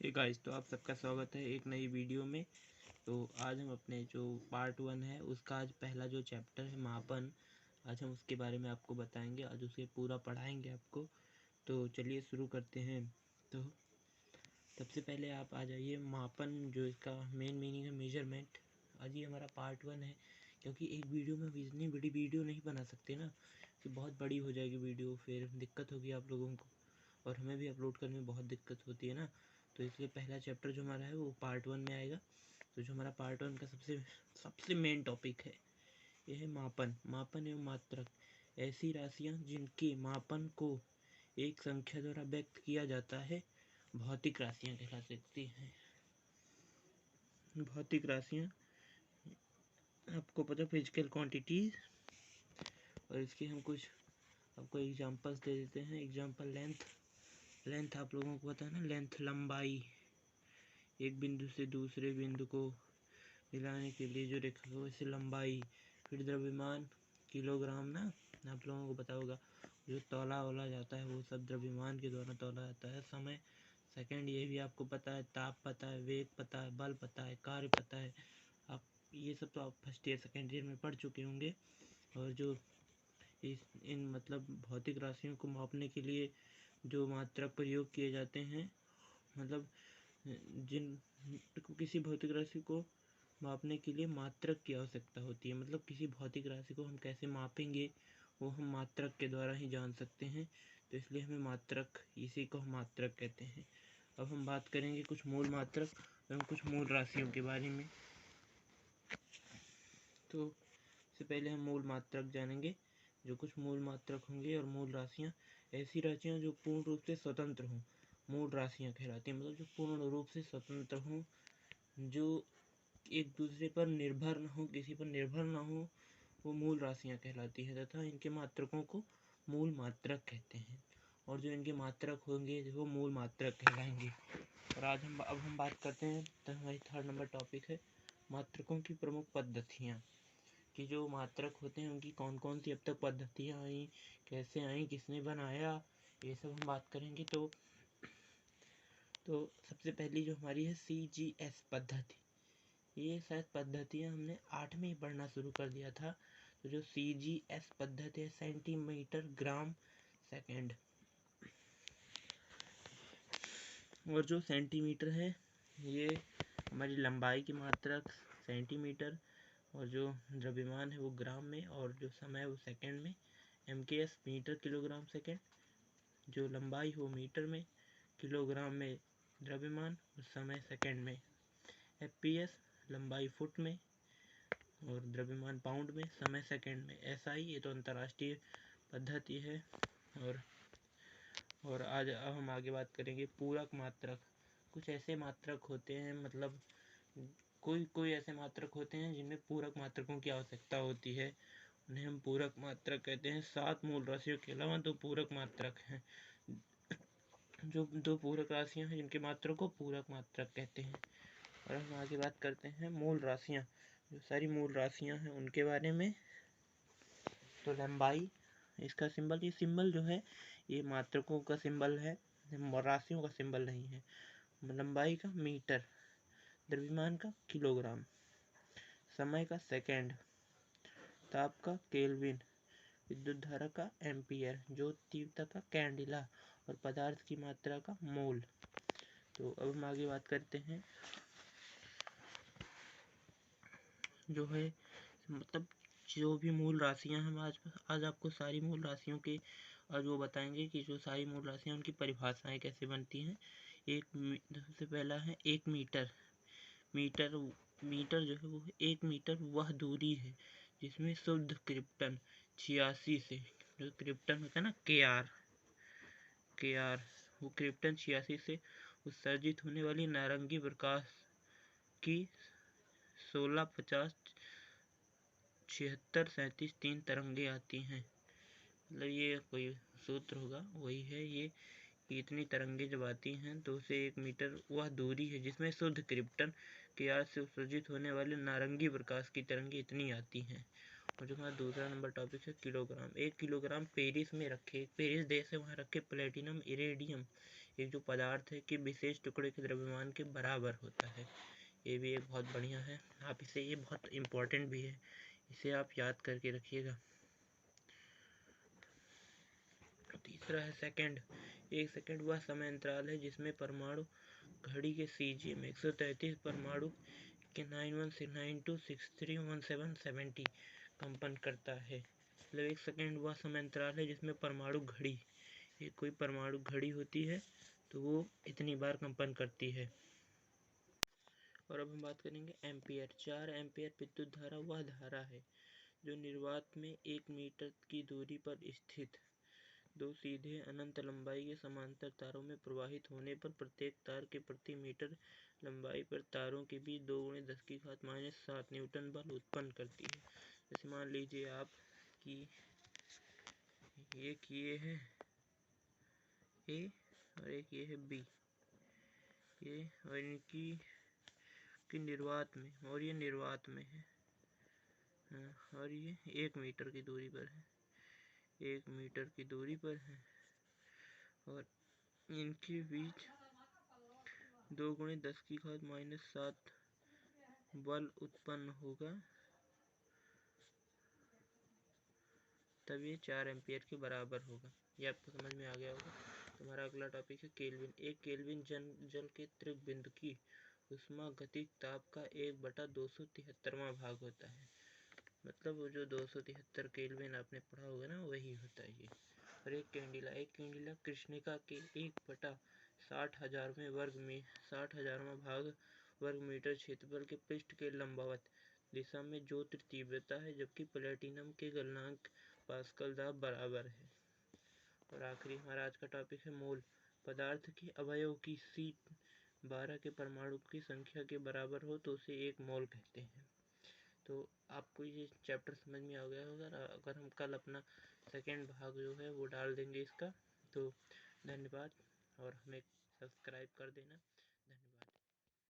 Hey guys, तो आप सबका स्वागत है एक नई वीडियो में। तो आज हम अपने जो पार्ट 1 है उसका आज पहला जो चैप्टर है मापन, आज हम उसके बारे में आपको बताएंगे। आज उसे पूरा पढ़ाएंगे आपको। तो चलिए शुरू करते हैं। तो सबसे पहले आप आ जाइए मापन, जो इसका मेन मीनिंग है मेजरमेंट। आज ये हमारा पार्ट 1 है, क्योंकि एक वीडियो में इतनी बड़ी वीडियो नहीं बना सकते ना, कि बहुत बड़ी हो जाएगी वीडियो, फिर दिक्कत होगी आप लोगों को और हमें भी अपलोड करने में बहुत दिक्कत होती है ना। तो इसलिए पहला चैप्टर जो हमारा है वो पार्ट 1 में आएगा। तो जो हमारा पार्ट 1 का सबसे सबसे मेन टॉपिक है, यह है मापन। मापन एवं मात्रक ऐसी राशियाँ जिनके मापन को एक संख्या द्वारा व्यक्त किया जाता है, भौतिक राशियाँ कहला सकती हैं। भौतिक राशियाँ आपको पता, फिजिकल क्वांटिटीज। और इसके हम कुछ आपको एग्जांपल्स दे देते हैं। एग्जांपल लेंथ आप लोगों को पता है ना, लेंथ लंबाई, एक बिंदु से दूसरे बिंदु को मिलाने के लिए जो रेखा है वैसे लंबाई। फिर द्रव्यमान किलोग्राम ना, आप लोगों को पता होगा, जो तौला जाता है वो सब द्रव्यमान के द्वारा तौला जाता है। समय सेकंड, ये भी आपको पता है। ताप पता है, वेग पता है, बल पता है, कार्य पता है। आप ये सब तो आप फर्स्ट ईयर सेकेंड ईयर में पढ़ चुके होंगे। और जो इन मतलब भौतिक राशियों को मापने के लिए जो मात्रक प्रयोग किए जाते हैं, मतलब जिन किसी भौतिक राशि को मापने के लिए मात्रक की आवश्यकता होती है। मतलब किसी भौतिक राशि को हम कैसे मापेंगे वो हम मात्रक के द्वारा ही जान सकते हैं। तो इसलिए हमें मात्रक, इसी को हम मात्रक कहते हैं। अब हम बात करेंगे कुछ मूल मात्रक एवं कुछ मूल राशियों के बारे में। तो इससे पहले हम मूल मात्रक जानेंगे। जो कुछ मूल मात्रक होंगे और मूल राशियाँ, ऐसी राशियाँ जो पूर्ण रूप से स्वतंत्र हों, मूल राशियाँ कहलाती हैं। मतलब जो पूर्ण रूप से स्वतंत्र हों, जो एक दूसरे पर निर्भर न हो, किसी पर निर्भर न हो, वो मूल राशियाँ कहलाती हैं तथा इनके मात्रकों को मूल मात्रक कहते हैं। और जो इनके मात्रक होंगे वो मूल मात्रक कहलाएंगे। और आज हम बात करते हैं, तो हमारी 3rd नंबर टॉपिक है मात्रकों की प्रमुख पद्धतियाँ। कि जो मात्रक होते हैं उनकी कौन कौन सी अब तक पद्धतियाँ आई, कैसे आई, किसने बनाया, ये सब हम बात करेंगे। तो सबसे पहली जो हमारी है CGS पद्धति। ये शायद पद्धतियाँ हमने 8 में ही पढ़ना शुरू कर दिया था। तो जो CGS पद्धति है, सेंटीमीटर ग्राम सेकंड। और जो सेंटीमीटर है ये हमारी लंबाई की मात्रक सेंटीमीटर, और जो द्रव्यमान है वो ग्राम में, और जो समय है वो सेकंड में। MKS metre kilogram second. जो लंबाई हो मीटर में, किलोग्राम में द्रव्यमान और समय सेकंड में। FPS लंबाई फुट में और द्रव्यमान पाउंड में, समय सेकंड में। SI ये तो अंतर्राष्ट्रीय पद्धति है। और आज अब हम आगे बात करेंगे पूरक मात्रक। कुछ ऐसे मात्रक होते हैं, मतलब कोई ऐसे मात्रक होते हैं जिनमें पूरक मात्रकों की आवश्यकता होती है, उन्हें हम पूरक मात्रक कहते हैं। 7 मूल राशियों के अलावा 2 पूरक मात्रक हैं। जो 2 पूरक राशियां हैं जिनके मात्रक को पूरक मात्रक कहते हैं। और हम आगे बात करते हैं मूल राशियां, जो सारी मूल राशियां हैं उनके बारे में। तो लंबाई, इसका सिंबल, ये सिंबल जो है ये मात्रकों का सिंबल है, राशियों का सिंबल नहीं है। लंबाई का मीटर, द्रव्यमान का किलोग्राम, समय का सेकंड, ताप का केल्विन, विद्युत धारा का एम्पियर, ज्योत तीव्रता का कैंडिला, और पदार्थ की मात्रा का मोल। तो अब हम आगे बात करते हैं जो है, मतलब जो भी मूल राशियां हम आज आपको सारी मूल राशियों के आज वो बताएंगे कि जो सारी मूल राशियां उनकी परिभाषाएं कैसे बनती हैं। सबसे पहला है 1 मीटर। मीटर जो है वो 1 मीटर वह दूरी है जिसमें शुद्ध क्रिप्टन 86 से, जो क्रिप्टन होता है ना के आर, वो क्रिप्टन 86 से उत्सर्जित होने वाली नारंगी प्रकाश की 1650 76 37 3 तरंगे आती हैं। मतलब ये कोई सूत्र होगा, वही है ये। इतनी तरंगे जब आती हैं तो उसे 1 मीटर वह दूरी है जिसमें शुद्ध क्रिप्टन के आर से उत्सर्जित होने वाले नारंगी प्रकाश की तरंगे इतनी आती हैं। और जो हमारा दूसरा नंबर टॉपिक है किलोग्राम। 1 किलोग्राम पेरिस में रखे, पेरिस देश है, वहाँ रखे प्लेटिनम इरेडियम एक जो पदार्थ है कि विशेष टुकड़े के द्रव्यमान के बराबर होता है। ये भी एक बहुत बढ़िया है, आप इसे, ये बहुत इम्पोर्टेंट भी है, इसे आप याद करके रखिएगा। तीसरा है सेकंड। एक सेकंड वह समय अंतराल है जिसमें परमाणु घड़ी के सीजीएम 133 परमाणु के 9192631770 कंपन करता है। मतलब एक सेकंड वह समय अंतराल है जिसमें परमाणु घड़ी, ये कोई परमाणु घड़ी होती है तो वो इतनी बार कंपन करती है। और अब हम बात करेंगे एम्पियर। 4 एम्पियर विद्युत धारा वह धारा है जो निर्वात में 1 मीटर की दूरी पर स्थित दो सीधे अनंत लंबाई के समांतर तारों में प्रवाहित होने पर प्रत्येक तार के प्रति मीटर लंबाई पर तारों के बीच 2 × 10⁻⁷ न्यूटन बल उत्पन्न करती है। जैसे मान लीजिए आप कि एक ये है ए और एक ये है बी, ये और इनकी निर्वात में, और ये निर्वात में है, और ये 1 मीटर की दूरी पर है, 1 मीटर की दूरी पर है, और इनके बीच 2 × 10⁻⁷ बल उत्पन्न होगा, तब ये 4 एम्पियर के बराबर होगा। ये आपको समझ में आ गया होगा। तो हमारा अगला टॉपिक है केल्विन। एक केल्विन जल के त्रिक बिंदु की उष्मागतिक ताप का 1/273वां भाग होता है। मतलब वो जो 273 केल्विन आपने पढ़ा होगा ना, वही होता है ये। और एक कैंडिला कृष्णिका के 1/60,000वां भाग वर्ग मीटर क्षेत्रफल के पृष्ठ के लंबवत दिशा में ज्योति तीव्रता है, जबकि प्लेटिनम के गलनांक पास्कल दाब बराबर है। और आखिरी हमारा आज का टॉपिक है मोल। पदार्थ के अवयव की C12 के परमाणु की संख्या के बराबर हो तो उसे 1 मोल कहते हैं। तो आपको ये चैप्टर समझ में आ गया होगा। अगर हम कल अपना सेकेंड भाग जो है वो डाल देंगे इसका। तो धन्यवाद, और हमें सब्सक्राइब कर देना।